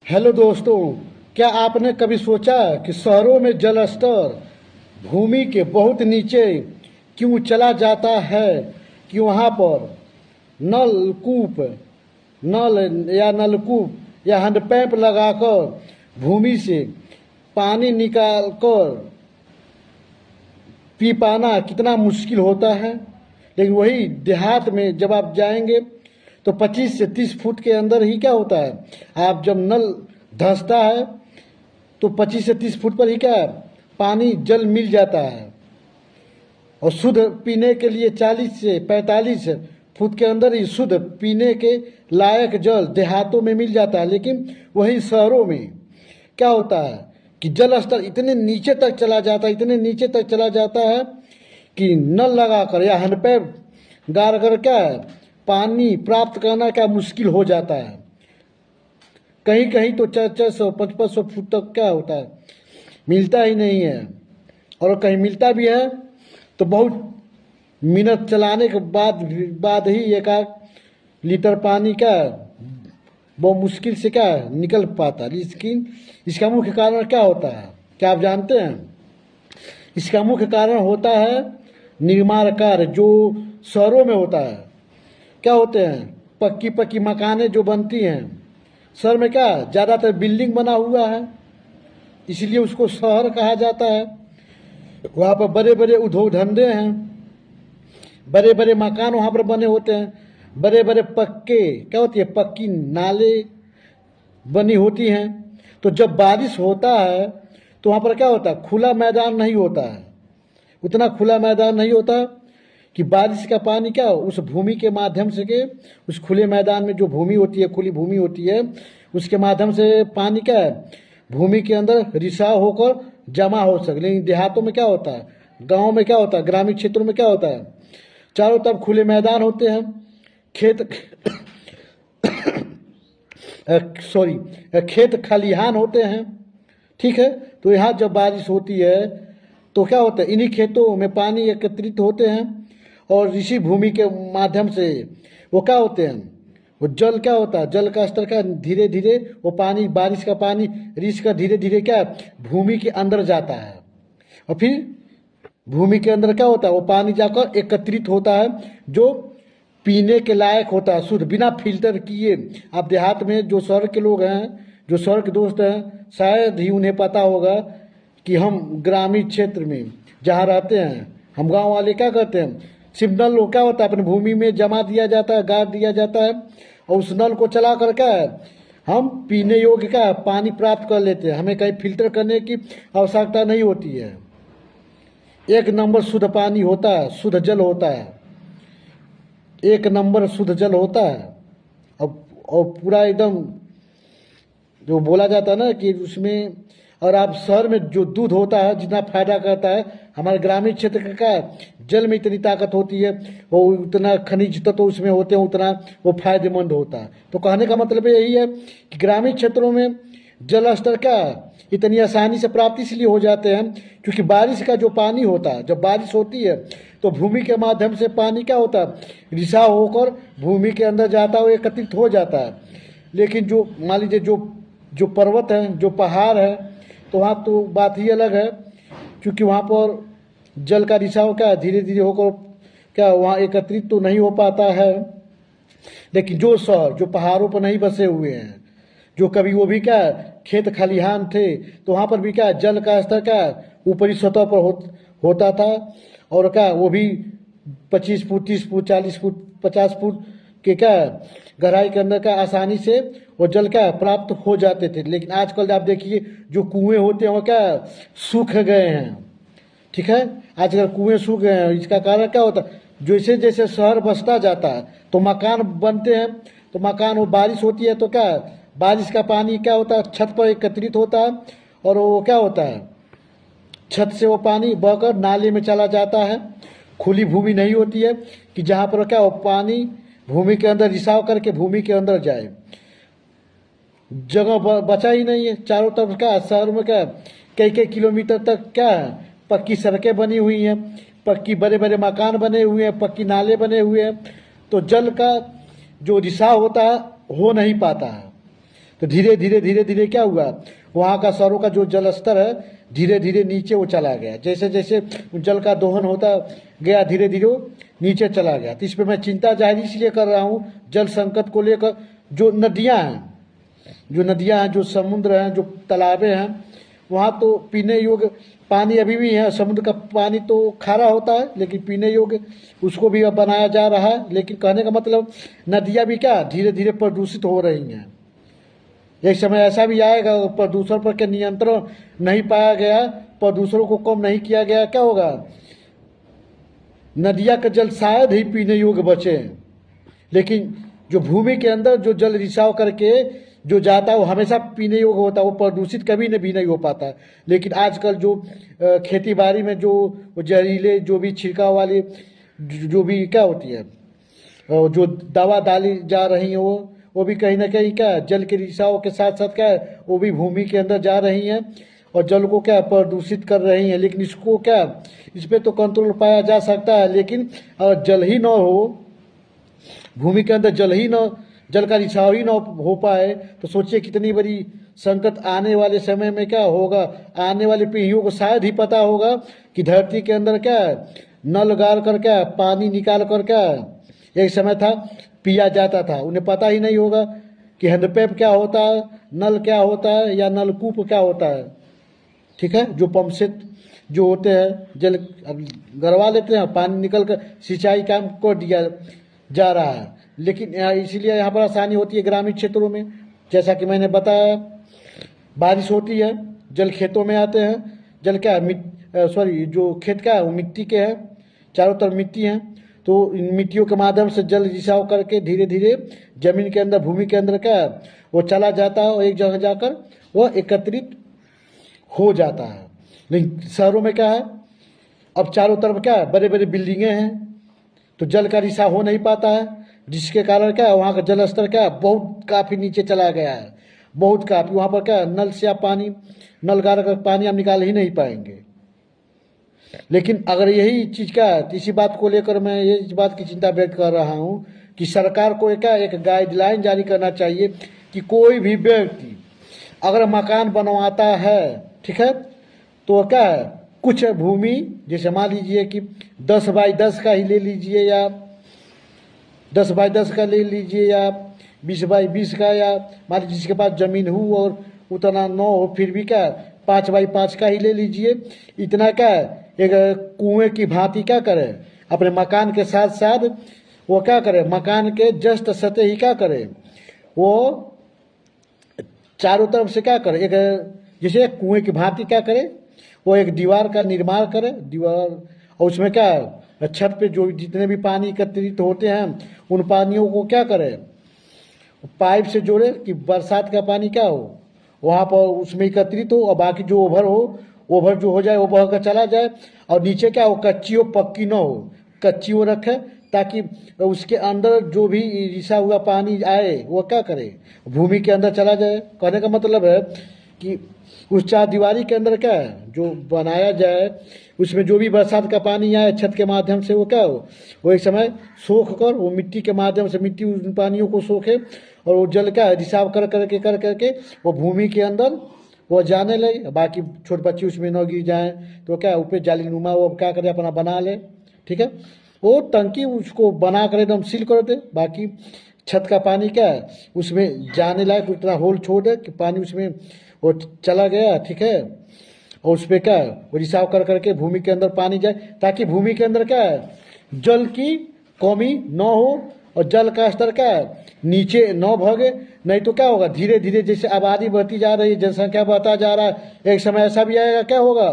Hello दोस्तों, क्या आपने कभी सोचा कि शहरों में जल स्तर भूमि के बहुत नीचे क्यों चला जाता है? कि वहाँ पर नलकूप नलकूप या हैंडपैप लगाकर भूमि से पानी निकालकर पी पाना कितना मुश्किल होता है। लेकिन वही देहात में जब आप जाएंगे तो 25 से 30 फुट के अंदर ही क्या होता है, आप जब नल धंसता है तो 25 से 30 फुट पर ही क्या है, पानी जल मिल जाता है। और शुद्ध पीने के लिए 40 से 45 फुट के अंदर ही शुद्ध पीने के लायक जल देहातों में मिल जाता है। लेकिन वही शहरों में क्या होता है कि जल स्तर इतने नीचे तक चला जाता है, इतने नीचे तक चला जाता है कि नल लगाकर या हैंडपैप गाड़ कर क्या है, पानी प्राप्त करना क्या मुश्किल हो जाता है। कहीं कहीं तो 400 500 फुट तक क्या होता है, मिलता ही नहीं है। और कहीं मिलता भी है तो बहुत मिनट चलाने के बाद ही एक आध लीटर पानी का बहुत मुश्किल से क्या निकल पाता है। लेकिन इसका मुख्य कारण क्या होता है, क्या आप जानते हैं? इसका मुख्य कारण होता है निर्माण कार्य जो शहरों में होता है। क्या होते हैं, पक्की पक्की मकानें जो बनती हैं शहर में, क्या ज़्यादातर बिल्डिंग बना हुआ है, इसलिए उसको शहर कहा जाता है। वहाँ पर बड़े बड़े उद्योग धंधे हैं, बड़े बड़े मकान वहाँ पर बने होते हैं, बड़े बड़े पक्के क्या होती है, पक्की नाले बनी होती हैं। तो जब बारिश होता है तो वहाँ पर क्या होता है, खुला मैदान नहीं होता है, उतना खुला मैदान नहीं होता कि बारिश का पानी क्या उस भूमि के माध्यम से के उस खुले मैदान में जो भूमि होती है, खुली भूमि होती है, उसके माध्यम से पानी क्या है भूमि के अंदर रिसाव होकर जमा हो सके। लेकिन देहातों में क्या होता है, गाँव में क्या होता है, ग्रामीण क्षेत्रों में क्या होता है, चारों तरफ खुले मैदान होते हैं, खेत खलिहान होते हैं। ठीक है, तो यहाँ जब बारिश होती है तो क्या होता है, इन्हीं खेतों में पानी एकत्रित होते हैं और इसी भूमि के माध्यम से वो क्या होते हैं, वो जल क्या होता है, जल का स्तर का धीरे धीरे वो पानी, बारिश का पानी रिस का धीरे धीरे क्या भूमि के अंदर जाता है। और फिर भूमि के अंदर क्या होता है, वो पानी जाकर एकत्रित होता है जो पीने के लायक होता है, शुद्ध बिना फिल्टर किए। आप देहात में जो शहर के लोग हैं, जो शहर के दोस्त हैं, शायद ही उन्हें पता होगा कि हम ग्रामीण क्षेत्र में जहाँ रहते हैं, हम गांव वाले क्या करते हैं, सिर्फ नल क्या होता है अपनी भूमि में जमा दिया जाता है, गाड़ दिया जाता है, और उस नल को चला कर क्या है हम पीने योग्य का पानी प्राप्त कर लेते हैं। हमें कहीं फिल्टर करने की आवश्यकता नहीं होती है। एक नंबर शुद्ध पानी होता है, शुद्ध जल होता है, एक नंबर शुद्ध जल होता है। अब और पूरा एकदम जो बोला जाता है ना कि उसमें, और आप शहर में जो दूध होता है जितना फायदा करता है, हमारे ग्रामीण क्षेत्र का जल में इतनी ताकत होती है, वो उतना खनिज तत्व तो उसमें होते हैं, उतना वो फायदेमंद होता है। तो कहने का मतलब यही है कि ग्रामीण क्षेत्रों में जल स्तर का इतनी आसानी से प्राप्ति इसलिए हो जाते हैं क्योंकि बारिश का जो पानी होता है, जब बारिश होती है तो भूमि के माध्यम से पानी क्या होता है, रिसाव होकर भूमि के अंदर जाता है, एकत्रित हो जाता है। लेकिन जो मान लीजिए जो पर्वत हैं, जो पहाड़ है, तो वहाँ तो बात ही अलग है, क्योंकि वहाँ पर जल का रिसाव क्या धीरे धीरे होकर क्या वहाँ एकत्रित तो नहीं हो पाता है। लेकिन जो शहर जो पहाड़ों पर नहीं बसे हुए हैं, जो कभी वो भी क्या खेत खलिहान थे, तो वहाँ पर भी क्या जल का स्तर क्या ऊपरी सतह पर होता था, और क्या वो भी 25 फुट 30 फुट 40 फुट 50 फुट के क्या गहराई के अंदर का आसानी से वो जल क्या प्राप्त हो जाते थे। लेकिन आजकल आप देखिए जो कुएं होते हैं वो क्या सूख गए हैं। ठीक है, आजकल कुएं सूख गए हैं। इसका कारण क्या होता है, जैसे जैसे शहर बसता जाता है तो मकान बनते हैं, तो मकान वो बारिश होती है तो क्या बारिश का पानी क्या होता है छत पर एकत्रित होता है, और वो क्या होता है छत से वो पानी बहकर नाले में चला जाता है। खुली भूमि नहीं होती है कि जहाँ पर क्या वो पानी भूमि के अंदर रिसाव करके भूमि के अंदर जाए, जगह बचा ही नहीं है। चारों तरफ क्या शहर में क्या कई कई किलोमीटर तक क्या है पक्की सड़कें बनी हुई हैं, पक्की बड़े बड़े मकान बने हुए हैं, पक्की नाले बने हुए हैं, तो जल का जो रिसाव होता है हो नहीं पाता है। तो धीरे धीरे क्या हुआ, वहाँ का शहरों का जो जल स्तर है धीरे धीरे नीचे वो चला गया। जैसे जैसे जल का दोहन होता गया धीरे धीरे वो नीचे चला गया। तो इस पर मैं चिंता जाहिर इसलिए कर रहा हूँ जल संकट को लेकर। जो नदियाँ हैं, जो समुद्र हैं, जो तालाबें हैं, वहाँ तो पीने योग्य पानी अभी भी है। समुद्र का पानी तो खारा होता है, लेकिन पीने योग्य उसको भी अब बनाया जा रहा है। लेकिन कहने का मतलब नदियाँ भी क्या धीरे धीरे प्रदूषित हो रही हैं। एक समय ऐसा भी आएगा प्रदूषण पर के नियंत्रण नहीं पाया गया, प्रदूषण को कम नहीं किया गया, क्या होगा, नदियाँ का जल शायद ही पीने योग्य बचे। लेकिन जो भूमि के अंदर जो जल रिसाव करके जो जाता है वो हमेशा पीने योग्य होता है, वो प्रदूषित कभी भी नहीं हो पाता। लेकिन आजकल जो खेती बाड़ी में जो जहरीले जो भी छिड़काव वाली जो भी क्या होती है, जो दवा डाली जा रही है वो भी कहीं ना कहीं क्या जल के रिसाव के साथ साथ क्या है वो भी भूमि के अंदर जा रही हैं और जल को क्या प्रदूषित कर रही हैं। लेकिन इसको क्या इस पर तो कंट्रोल पाया जा सकता है। लेकिन अगर जल ही न हो, भूमि के अंदर जल का रिसाव ही न हो पाए तो सोचिए कितनी बड़ी संकट आने वाले समय में क्या होगा। आने वाली पीढ़ियों को शायद ही पता होगा कि धरती के अंदर क्या नल गाड़ कर क्या पानी निकाल कर क्या एक समय था पिया जाता था। उन्हें पता ही नहीं होगा कि हैंडपैप क्या होता है, नल क्या होता है या नलकूप क्या होता है। ठीक है, जो पंप सेट जो होते हैं जल गड़वा लेते हैं, पानी निकल कर सिंचाई काम कर दिया जा रहा है। लेकिन इसीलिए यहाँ पर आसानी होती है ग्रामीण क्षेत्रों में। जैसा कि मैंने बताया, बारिश होती है, जल खेतों में आते हैं। जल क्या जो खेत का है वो मिट्टी के हैं, चारों तरफ मिट्टी है। तो इन मिट्टियों के माध्यम से जल रिसाव करके धीरे धीरे जमीन के अंदर भूमि के अंदर क्या वो चला जाता है और एक जगह जाकर वह एकत्रित हो जाता है। लेकिन शहरों में क्या है, अब चारों तरफ क्या बड़े बड़े बिल्डिंगें हैं, तो जल का रिसाव हो नहीं पाता है, जिसके कारण क्या वहाँ का जल स्तर क्या बहुत काफ़ी नीचे चला गया है, बहुत काफ़ी। वहाँ पर क्या नल से आप पानी नल गाड़ कर पानी आप निकाल ही नहीं पाएंगे। लेकिन अगर यही चीज़ का इसी बात को लेकर मैं ये इस बात की चिंता व्यक्त कर रहा हूँ कि सरकार को एक गाइडलाइन जारी करना चाहिए कि कोई भी व्यक्ति अगर मकान बनवाता है, ठीक है, तो क्या है कुछ भूमि जैसे मान लीजिए कि 10 बाई 10 का ही ले लीजिए या 10 बाई 10 का ले लीजिए या 20 बाई 20 का, या मान लीजिए जिसके पास ज़मीन हो और उतना न हो फिर भी क्या 5 बाई 5 का ही ले लीजिए। इतना क्या एक कुएं की भांति क्या करे अपने मकान के साथ साथ वो क्या करे मकान के जस्ट सतह ही क्या करे वो चारों तरफ से क्या करे एक जैसे एक कुएं की भांति क्या करे वो एक दीवार का निर्माण करे, दीवार, और उसमें क्या छत पे जो जितने भी पानी एकत्रित होते हैं उन पानियों को क्या करे पाइप से जोड़े कि बरसात का पानी क्या हो वहाँ पर उसमें एकत्रित हो और बाकी जो ओवर जो हो जाए वो बह कर चला जाए। और नीचे क्या हो कच्ची हो पक्की ना हो, कच्ची हो रखे ताकि उसके अंदर जो भी रिसा हुआ पानी आए वो क्या करे भूमि के अंदर चला जाए। कहने का मतलब है कि उस चारदीवारी के अंदर क्या है जो बनाया जाए उसमें जो भी बरसात का पानी आए छत के माध्यम से वो क्या हो वो एक समय सोख कर वो मिट्टी के माध्यम से मिट्टी उन पानियों को सोखे और वो जल का रिसाव कर करके वो भूमि के अंदर वो जाने लगे। बाकी छोटे बच्चे उसमें न गिर जाएं तो क्या ऊपर जालीनुमा वो क्या करे अपना बना ले, ठीक है, वो टंकी उसको बना कर एकदम सील कर दे। बाकी छत का पानी क्या है उसमें जाने लायक उतना होल छोड़ दे कि पानी उसमें वो चला गया, ठीक है, और उस पर क्या वो रिसाव कर करके भूमि के अंदर पानी जाए ताकि भूमि के अंदर क्या है जल की कमी न हो और जल का स्तर क्या है नीचे न भागे। नहीं तो क्या होगा धीरे धीरे जैसे आबादी बढ़ती जा रही है, जनसंख्या बढ़ता जा रहा है, एक समय ऐसा भी आएगा क्या होगा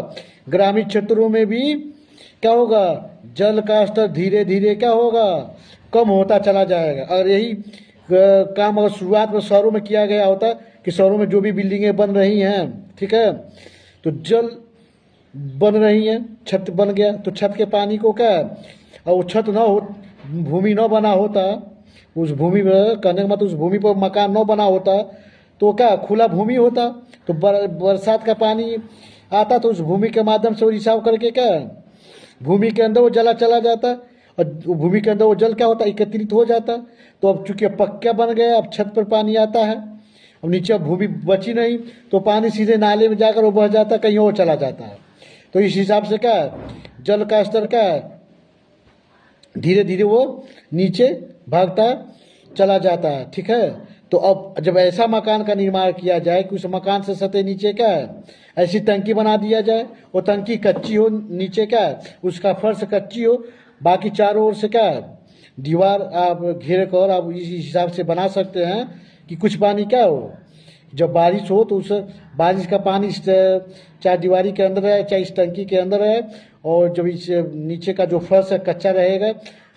ग्रामीण क्षेत्रों में भी क्या होगा जल का स्तर धीरे धीरे क्या होगा कम होता चला जाएगा। और यही काम अगर शुरुआत में शहरों में किया गया होता कि शहरों में जो भी बिल्डिंगें बन रही हैं, ठीक है, तो जल बन रही हैं, छत बन गया तो छत के पानी को क्या और वो छत ना हो भूमि न बना होता उस भूमि पर कहने का मतलब उस भूमि पर मकान न बना होता तो क्या खुला भूमि होता तो बरसात का पानी आता तो उस भूमि के माध्यम से वो रिसाव करके क्या भूमि के अंदर वो जला चला जाता और भूमि के अंदर वो जल क्या होता एकत्रित हो जाता। तो अब चूंकि पक्का बन गया अब छत पर पानी आता है अब नीचे भूमि बची नहीं तो पानी सीधे नाले में जाकर वो बह जाता, कहीं और चला जाता है। तो इस हिसाब से क्या है, जल का स्तर क्या है, धीरे धीरे वो नीचे भागता चला जाता है। ठीक है, तो अब जब ऐसा मकान का निर्माण किया जाए कि उस मकान से सतह नीचे क्या है, ऐसी टंकी बना दिया जाए, वो टंकी कच्ची हो, नीचे क्या है उसका फर्श कच्ची हो, बाकी चारों ओर से क्या है दीवार आप घेर कर आप इस हिसाब से बना सकते हैं कि कुछ पानी क्या हो, जब बारिश हो तो उस बारिश का पानी इस चार दीवारी के अंदर है, चाहे इस टंकी के अंदर है, और जब इस नीचे का जो फर्श है कच्चा रहेगा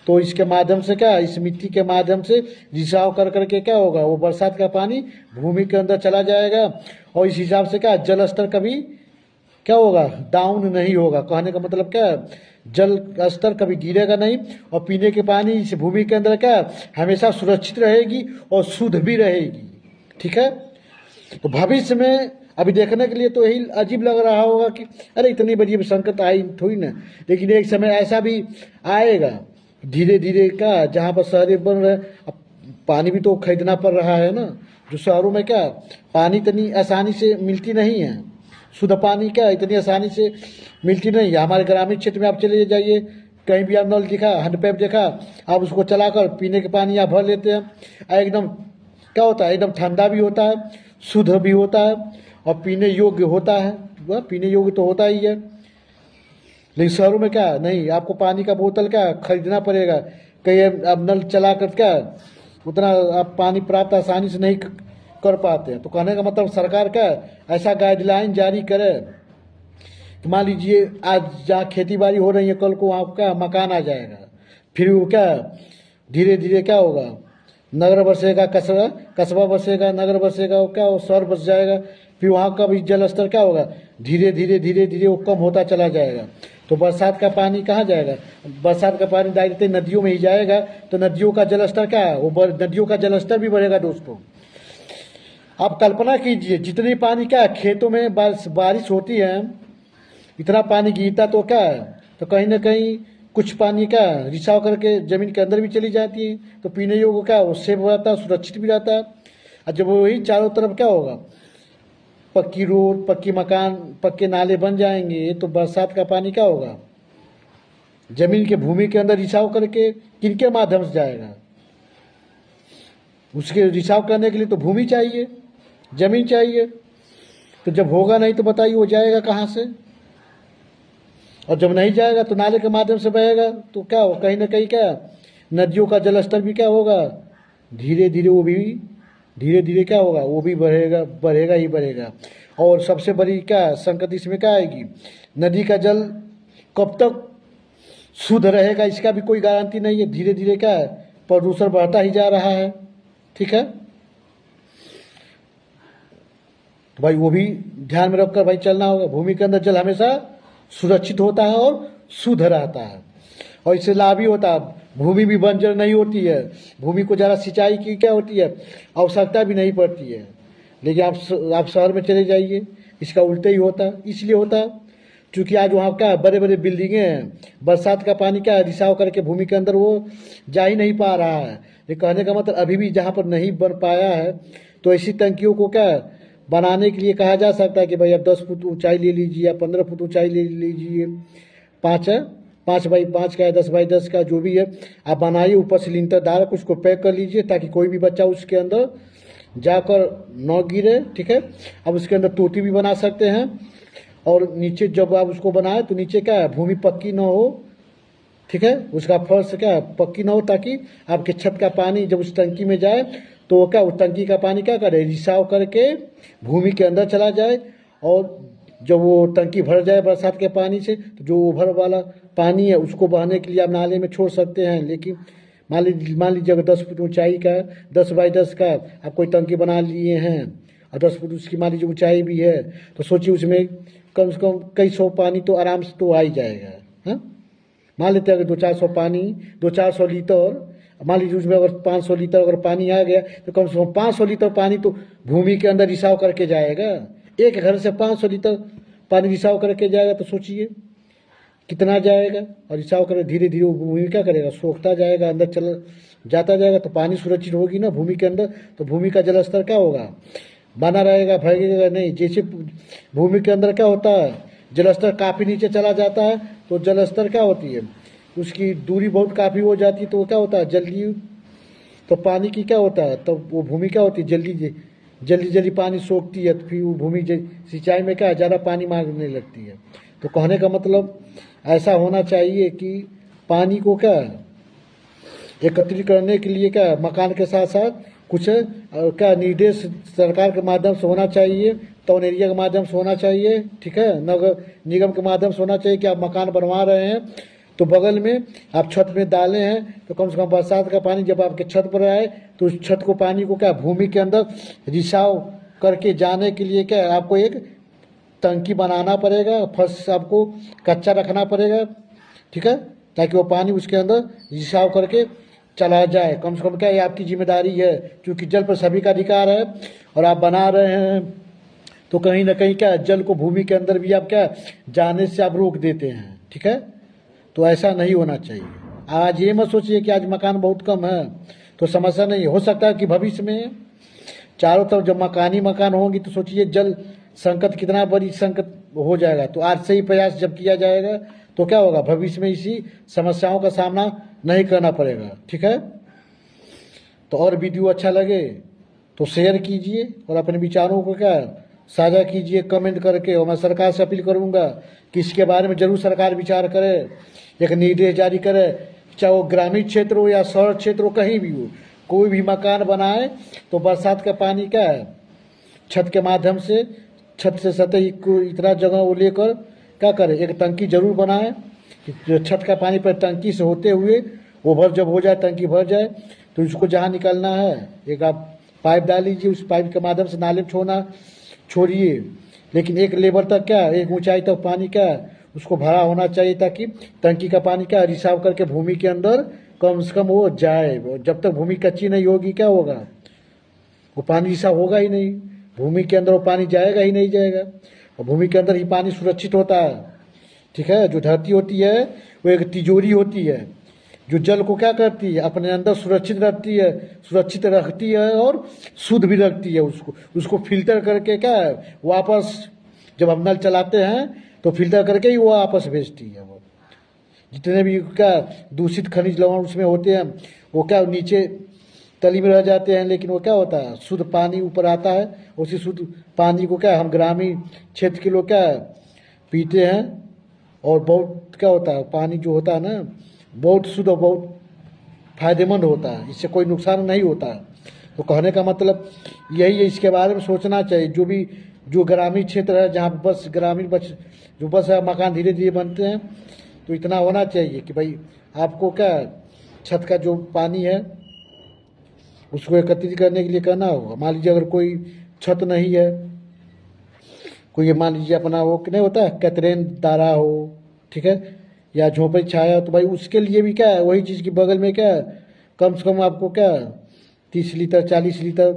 तो इसके माध्यम से क्या, इस मिट्टी के माध्यम से रिसाव कर करके क्या होगा, वो बरसात का पानी भूमि के अंदर चला जाएगा, और इस हिसाब से क्या जल स्तर कभी क्या होगा, डाउन नहीं होगा। कहने का मतलब क्या है, जल स्तर कभी गिरेगा नहीं, और पीने के पानी इस भूमि के अंदर क्या हमेशा सुरक्षित रहेगी और शुद्ध भी रहेगी। ठीक है, तो भविष्य में अभी देखने के लिए तो यही अजीब लग रहा होगा कि अरे इतनी बड़ी संकट आई थोड़ी ना, लेकिन एक समय ऐसा भी आएगा धीरे धीरे का, जहाँ पर शहर बन रहे, अब पानी भी तो खरीदना पड़ रहा है ना, जो शहरों में क्या पानी इतनी आसानी से मिलती नहीं है, शुद्ध पानी क्या इतनी आसानी से मिलती नहीं है। हमारे ग्रामीण क्षेत्र में आप चले जाइए, कहीं भी आप नल दिखा, हैंडपैप देखा, आप उसको चलाकर पीने के पानी आप भर लेते हैं, एकदम क्या होता है, एकदम ठंडा भी होता है, शुद्ध भी होता है, और पीने योग्य होता है, वह पीने योग्य तो होता ही है। लेकिन शहरों में क्या नहीं, आपको पानी का बोतल क्या खरीदना पड़ेगा, कहीं अब नल चला कर क्या उतना आप पानी प्राप्त आसानी से नहीं कर पाते हैं। तो कहने का मतलब सरकार क्या ऐसा गाइडलाइन जारी करे कि मान लीजिए आज जहाँ खेती बाड़ी हो रही है, कल को वहाँ क्या मकान आ जाएगा, फिर वो क्या धीरे धीरे क्या होगा, नगर बसेगा, कस्बा बसेगा, नगर बसेगा, क्या हो शहर बस जाएगा, फिर वहाँ का भी जल स्तर क्या होगा, धीरे धीरे वो कम होता चला जाएगा। तो बरसात का पानी कहाँ जाएगा, बरसात का पानी डायरेक्ट नदियों में ही जाएगा, तो नदियों का जल स्तर क्या है, वो नदियों का जल स्तर भी बढ़ेगा। दोस्तों आप कल्पना कीजिए, जितनी पानी क्या खेतों में बारिश होती है, इतना पानी गिरता तो क्या है, तो कहीं ना कहीं कुछ पानी का रिसाव करके जमीन के अंदर भी चली जाती है, तो पीने योग्य क्या वो सेफ रहता है, सुरक्षित भी रहता है। और जब वही चारों तरफ क्या होगा, पक्की रोड, पक्की मकान, पक्के नाले बन जाएंगे, तो बरसात का पानी क्या होगा, जमीन के भूमि के अंदर रिसाव करके किनके माध्यम से जाएगा, उसके रिसाव करने के लिए तो भूमि चाहिए, जमीन चाहिए। तो जब होगा नहीं तो बताइए वो जाएगा कहाँ से, और जब नहीं जाएगा तो नाले के माध्यम से बहेगा, तो क्या हो, कहीं ना कहीं क्या नदियों का जलस्तर भी क्या होगा, धीरे धीरे वो भी धीरे धीरे क्या होगा, वो भी बढ़ेगा, बढ़ेगा ही बढ़ेगा। और सबसे बड़ी क्या संकट इसमें क्या आएगी, नदी का जल कब तक शुद्ध रहेगा इसका भी कोई गारंटी नहीं है, धीरे धीरे क्या है प्रदूषण बढ़ता ही जा रहा है। ठीक है, तो भाई वो भी ध्यान में रखकर भाई चलना होगा। भूमि के अंदर जल हमेशा सुरक्षित होता है और शुद्ध रहता है, और इससे लाभ भी होता है, भूमि भी बंजर नहीं होती है, भूमि को ज़्यादा सिंचाई की क्या होती है आवश्यकता भी नहीं पड़ती है। लेकिन आप शहर में चले जाइए, इसका उल्टा ही होता है। इसलिए होता है क्योंकि आज वहाँ क्या बड़े बड़े बिल्डिंगें हैं, बरसात का पानी क्या रिसाव करके भूमि के अंदर वो जा ही नहीं पा रहा है। ये कहने का मतलब अभी भी जहाँ पर नहीं बन पाया है, तो ऐसी टंकियों को क्या बनाने के लिए कहा जा सकता है कि भाई आप 10 फुट ऊंचाई ले लीजिए या 15 फुट ऊंचाई ले लीजिए, 5x5 का या 10x10 का जो भी है आप बनाइए, ऊपर से लिंटर डाल कर उसको पैक कर लीजिए ताकि कोई भी बच्चा उसके अंदर जाकर न गिरे। ठीक है, अब उसके अंदर टोटी भी बना सकते हैं, और नीचे जब आप उसको बनाए तो नीचे क्या है भूमि पक्की न हो, ठीक है, उसका फर्श क्या पक्की ना हो, ताकि आपके छत का पानी जब उस टंकी में जाए तो क्या उस टंकी का पानी क्या करे रिसाव करके भूमि के अंदर चला जाए, और जब वो टंकी भर जाए बरसात के पानी से तो जो ओवर वाला पानी है उसको बहने के लिए आप नाले में छोड़ सकते हैं। लेकिन मान लीजिए अगर 10 फुट ऊंचाई का 10x10 का आप कोई टंकी बना लिए हैं और 10 फुट उसकी मान लीजिए ऊंचाई भी है, तो सोचिए उसमें कम से कम कई सौ पानी तो आराम से तो आ ही जाएगा। हाँ, मान लेते हैं अगर 200-400 पानी 200-400 लीटर, मान लीजिए उसमें अगर 500 लीटर अगर पानी आ गया तो कम से कम 500 लीटर पानी तो भूमि के अंदर रिसाव करके जाएगा। एक घर से 500 लीटर पानी रिसाव करके जाएगा, तो सोचिए कितना जाएगा, और रिसाव कर धीरे धीरे वो भूमि क्या करेगा सोखता जाएगा, अंदर चल जाता जाएगा, तो पानी सुरक्षित होगी ना भूमि के अंदर, तो भूमि का जल स्तर क्या होगा बना रहेगा, भगेगा नहीं। जैसे भूमि के अंदर क्या होता है, जलस्तर काफ़ी नीचे चला जाता है तो जलस्तर क्या होती है, उसकी दूरी बहुत काफ़ी हो जाती है, तो क्या होता है जल्दी, तो पानी की क्या होता है, तो वो भूमि क्या होती है जल्दी जल्दी जल्दी पानी सोखती है, तो फिर वो भूमि सिंचाई में क्या है ज़्यादा पानी मांगने लगती है। तो कहने का मतलब ऐसा होना चाहिए कि पानी को क्या एकत्रित करने के लिए क्या मकान के साथ साथ कुछ क्या निर्देश सरकार के माध्यम से होना चाहिए, टाउन एरिया के माध्यम से होना चाहिए, ठीक है, नगर निगम के माध्यम से होना चाहिए कि आप मकान बनवा रहे हैं तो बगल में आप छत में डाले हैं तो कम से कम बरसात का पानी जब आपके छत पर आए तो उस छत को पानी को क्या भूमि के अंदर रिसाव करके जाने के लिए क्या आपको एक टंकी बनाना पड़ेगा, फर्स्ट आपको कच्चा रखना पड़ेगा, ठीक है, ताकि वो पानी उसके अंदर रिसाव करके चला जाए। कम से कम क्या ये आपकी जिम्मेदारी है, क्योंकि जल पर सभी का अधिकार है और आप बना रहे हैं तो कहीं ना कहीं क्या जल को भूमि के अंदर भी आप क्या जाने से आप रोक देते हैं, ठीक है। तो ऐसा नहीं होना चाहिए। आज ये मत सोचिए कि आज मकान बहुत कम है तो समस्या नहीं हो सकता है कि भविष्य में चारों तरफ जब मकान होंगी तो सोचिए जल संकट कितना बड़ी संकट हो जाएगा। तो आज से ही प्रयास जब किया जाएगा तो क्या होगा, भविष्य में इसी समस्याओं का सामना नहीं करना पड़ेगा, ठीक है। तो और वीडियो अच्छा लगे तो शेयर कीजिए और अपने विचारों को क्या साझा कीजिए कमेंट करके। और मैं सरकार से अपील करूंगा कि इसके बारे में जरूर सरकार विचार करे, एक निर्देश जारी करे, चाहे वो ग्रामीण क्षेत्र हो या शहर क्षेत्र हो, कहीं भी हो, कोई भी मकान बनाए तो बरसात का पानी क्या है छत के माध्यम से, छत से सतह को इतना जगह वो लेकर क्या करे, एक टंकी जरूर बनाए कि जो छत का पानी पर टंकी से होते हुए ओवर जब हो जाए, टंकी भर जाए तो उसको जहाँ निकलना है एक आप पाइप डाल लीजिए, उस पाइप के माध्यम से नाले में छोड़िए, लेकिन एक लेवल तक क्या एक ऊंचाई तक पानी क्या उसको भरा होना चाहिए ताकि टंकी का पानी क्या रिसाव करके भूमि के अंदर कम से कम वो जाए। जब तक भूमि कच्ची नहीं होगी क्या होगा, वो पानी रिसाव होगा ही नहीं, भूमि के अंदर वो पानी जाएगा ही नहीं जाएगा। और भूमि के अंदर ही पानी सुरक्षित होता है, ठीक है। जो धरती होती है वो एक तिजोरी होती है जो जल को क्या करती है अपने अंदर सुरक्षित रखती है और शुद्ध भी रखती है। उसको फिल्टर करके क्या है वापस जब हम नल चलाते हैं तो फिल्टर करके ही वो वापस भेजती है। वो जितने भी क्या दूषित खनिज लवण उसमें होते हैं वो क्या नीचे तली में रह जाते हैं, लेकिन वो क्या होता है शुद्ध पानी ऊपर आता है। उसी शुद्ध पानी को क्या हम ग्रामीण क्षेत्र के लोग क्या पीते हैं और बहुत क्या होता है पानी जो होता है ना बहुत शुद्ध और बहुत फायदेमंद होता है, इससे कोई नुकसान नहीं होता है। तो कहने का मतलब यही है, इसके बारे में सोचना चाहिए। जो ग्रामीण क्षेत्र है जहाँ बस जो बस मकान धीरे धीरे बनते हैं तो इतना होना चाहिए कि भाई आपको क्या छत का जो पानी है उसको एकत्रित करने के लिए करना होगा। मान लीजिए अगर कोई छत नहीं है, कोई मान लीजिए अपना वो नहीं होता है कैतरेन दारा हो, ठीक है, या झोंपड़ी छाया, तो भाई उसके लिए भी क्या है वही चीज़ की बगल में क्या है कम से कम आपको क्या 30 लीटर 40 लीटर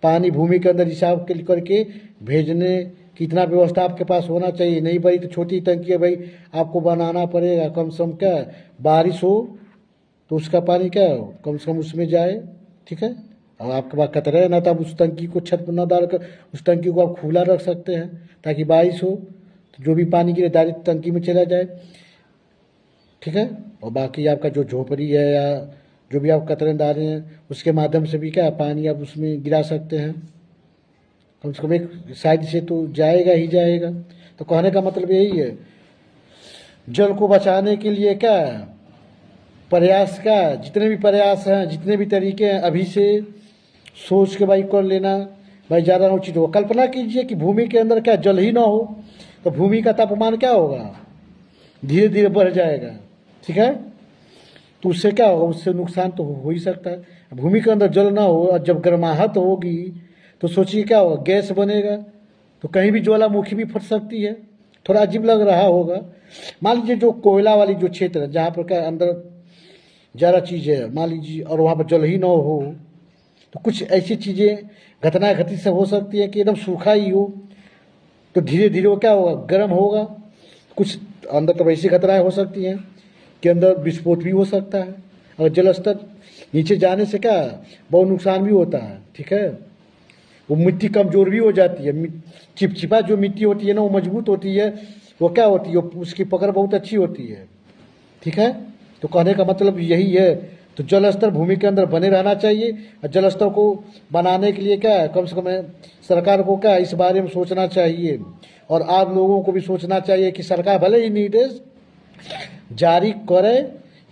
पानी भूमि के अंदर हिसाब के करके भेजने की इतना व्यवस्था आपके पास होना चाहिए। नहीं भाई तो छोटी टंकी है भाई आपको बनाना पड़ेगा, कम से कम क्या बारिश हो तो उसका पानी क्या कम से कम उसमें जाए, ठीक है। और आपके पास कतरा है ना तो आप उस टंकी को छत पर न डालकर उस टंकी को आप खुला रख सकते हैं ताकि बारिश हो तो जो भी पानी गिरे डायरेक्ट टंकी में चला जाए, ठीक है। और बाकी आपका जो झोपड़ी है या जो भी आप कतरन डाल रहे हैं उसके माध्यम से भी क्या पानी आप उसमें गिरा सकते हैं, कम से कम एक साइड से तो जाएगा ही जाएगा। तो कहने का मतलब यही है जल को बचाने के लिए क्या प्रयास का जितने भी प्रयास हैं जितने भी तरीके हैं अभी से सोच के भाई कर लेना भाई ज़्यादा उचित हो। कल्पना कीजिए कि भूमि के अंदर क्या जल ही ना हो तो भूमि का तापमान क्या होगा धीरे धीरे बढ़ जाएगा, ठीक है। तो उससे क्या होगा, उससे नुकसान तो हो ही सकता है। भूमि के अंदर जल ना हो और जब गर्माहट होगी तो सोचिए क्या होगा गैस बनेगा तो कहीं भी ज्वालामुखी भी फट सकती है। थोड़ा अजीब लग रहा होगा। मान लीजिए जो कोयला वाली जो क्षेत्र है जहाँ पर क्या अंदर ज़्यादा चीज़ें है मान लीजिए और वहाँ पर जल ही ना हो तो कुछ ऐसी चीज़ें घटनाएं घटित से हो सकती है कि एकदम सूखा ही हो तो धीरे धीरे वो क्या होगा गर्म होगा। कुछ अंदर तो वैसी घटनाएं हो सकती हैं कि अंदर विस्फोट भी हो सकता है और जल स्तर नीचे जाने से क्या बहुत नुकसान भी होता है, ठीक है। वो मिट्टी कमज़ोर भी हो जाती है। चिपचिपा जो मिट्टी होती है ना, वो मजबूत होती है, वो क्या होती है, उसकी पकड़ बहुत अच्छी होती है। ठीक है, तो कहने का मतलब यही है। तो जल स्तर भूमि के अंदर बने रहना चाहिए, और जल स्तर को बनाने के लिए क्या है, कम से कम सरकार को क्या इस बारे में सोचना चाहिए, और आप लोगों को भी सोचना चाहिए कि सरकार भले ही निर्देश जारी करे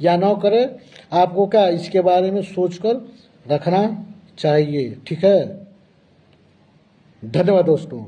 या न करे, आपको क्या इसके बारे में सोचकर रखना चाहिए। ठीक है, धन्यवाद दोस्तों।